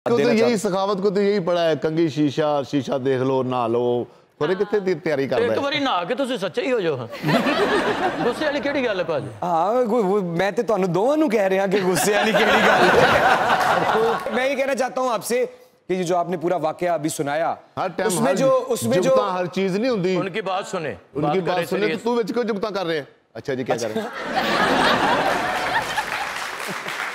तो यही सखावत को तो यही पड़ा है, कंगी शीशा, शीशा देख लो, नहा लो, थोड़े कितने तैयारी कर रहे हैं। एक बारी नहा के तुसी सच्चे ही हो जो। गुस्से वाली केड़ी गल है भाजी? हां मैं तो ਤੁਹਾਨੂੰ ਦੋਵਾਂ ਨੂੰ ਕਹਿ ਰਿਹਾ कि गुस्से वाली केड़ी गल है। मैं ये कहना चाहता हूं आपसे कि जो आपने पूरा वाकया अभी सुनाया, उसमें जो हर चीज नहीं होती। उनकी बात सुने, उनकी बात सुने तो तू विच क्यों जुगता कर रहे हैं? अच्छा जी क्या कर रहे हैं?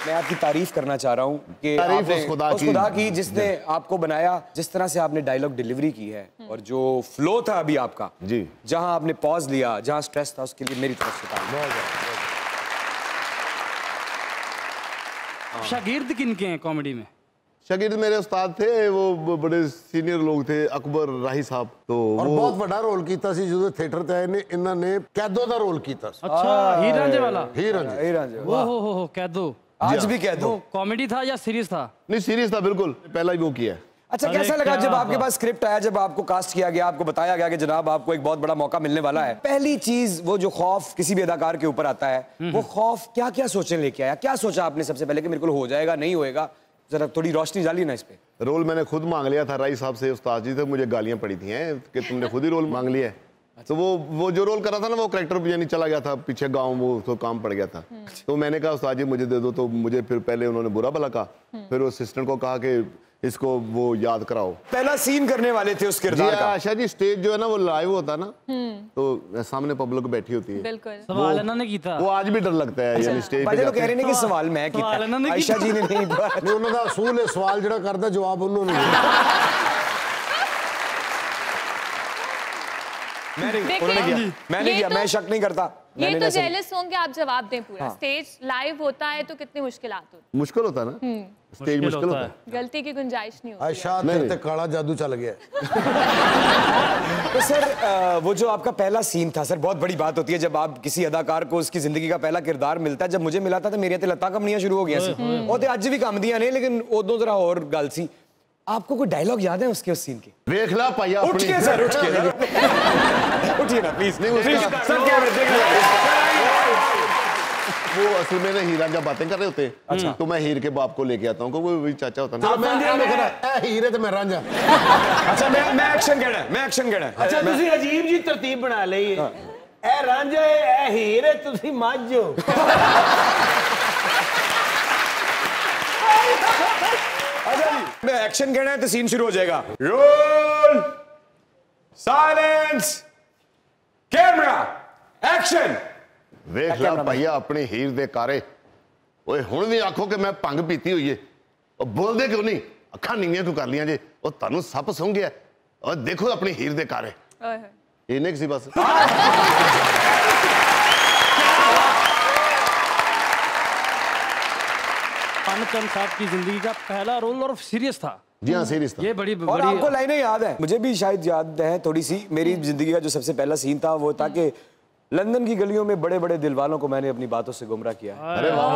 मैं आपकी तारीफ करना चाह रहा हूँ कि उस खुदा की जिसने आपको बनाया, जिस तरह से आपने डायलॉग डिलीवरी की है और जो फ्लो था अभी आपका जी, जहां आपने पॉज लिया, जहां स्ट्रेस था, उसके लिए मेरी तरफ से तारीफ। शागिर्द किनके हैं कॉमेडी में? शागिर्द मेरे उस्ताद थे, वो बड़े सीनियर लोग थे, अकबर राही साहब। तो और बहुत बड़ा रोल किया सी जो थिएटर ते आए ने, इन्होंने कैदो दा रोल किया। अच्छा, हीर रांझे वाला? हीर रांझे। हो कैदो। आज भी कह दो। कॉमेडी था या सीरियस था? नहीं सीरियस था, बिल्कुल पहला ही वो किया। अच्छा, कैसा लगा जब आपके पास स्क्रिप्ट आया, जब आपको कास्ट किया गया, आपको बताया गया कि जनाब आपको एक बहुत बड़ा मौका मिलने वाला है? पहली चीज वो जो खौफ किसी भी अदाकार के ऊपर आता है, वो खौफ क्या क्या सोचने लेके आया? क्या सोचा आपने सबसे पहले कि मेरे को हो जाएगा, नहीं होएगा? जरा थोड़ी रोशनी डाली ना इस पे। रोल मैंने खुद मांग लिया था राही साहब से, उस्ताद जी से मुझे गालियां पड़ी थी कि तुमने खुद ही रोल मांग लिया है। तो वो जो रोल करा था ना, वो कैरेक्टर यानी चला गया था पीछे गांव, वो उसको काम पड़ गया था। तो मैंने कहा उस्ताद जी मुझे दे दो, तो मुझे फिर पहले उन्होंने बुरा भला कहा, फिर असिस्टेंट को कहा कि इसको वो याद कराओ। पहला सीन करने वाले थे उस किरदार का। आशा जी स्टेज जो है ना वो लाइव होता ना, तो सामने पब्लिक बैठी होती है। बिल्कुल। सवाल इन्होंने किया, वो आज भी डर लगता है। यानी स्टेज पे कह रहे हैं कि सवाल मैं किया, आयशा जी ने नहीं। उन्होंने दा असूल है, सवाल जड़ा करदा जवाब उन्होंने मैंने किया, मैं शक नहीं करता। ये तो जेलस होंगे, आप जवाब दें पूरा। स्टेज लाइव होता है तो कितनी मुश्किलात होती है? मुश्किल होता है ना, स्टेज मुश्किल होता है, गलती की गुंजाइश नहीं होती। आयशा तेरे ते काला जादू चल गया। तो सर वो जो आपका पहला सीन था सर, बहुत बड़ी बात होती है जब आप किसी अदाकार को उसकी जिंदगी का पहला किरदार मिलता है। जब मुझे मिला था तो मेरी लत्तां कंबनियां शुरू हो गई, वो तो आज भी कंबदियां ने, लेकिन उदों जरा और गल सी। आपको कोई डायलॉग याद है उसके, उस सीन के? देख ला पाया उठ के सर, उठिए ना प्लीज। सर क्या वो असल में ना हीर रांझा बातें कर रहे होते हैं। अच्छा। तो मैं हीर के बाप को लेके आता हूँ, वो चाचा होता ना। हीरे ते मैं रांझा। अच्छा मैं एक्शन कहना है। अच्छा तुसी अजीब जी तरतीब बना ली है। ए रांझा है, ए हीर है, तुसी मझ हो। मैं एक्शन कहना है तो सीन शुरू हो जाएगा। Roll, silence, camera, action. वेख ला भैया अपनी हीर दे कारे, ओए हुण भी आखो कि मैं भंग पीती हुई है, और बोलदे क्यों नहीं? अखां नीवियां क्यों कर लियां जे? और तुहानू सप सूंघ गया, और देखो अपनी हीर दे कारे। इन्ने किसी बस पानचंद साहब की जिंदगी का पहला रोल और सीरियस था। जी हाँ, सीरियस था। ये बड़ी और आपको लाइनें याद है? मुझे भी शायद याद है थोड़ी सी। मेरी जिंदगी का जो सबसे पहला सीन था वो था कि लंदन की गलियों में बड़े बड़े दिल वालों को मैंने अपनी बातों से गुमराह किया। अरे वाह।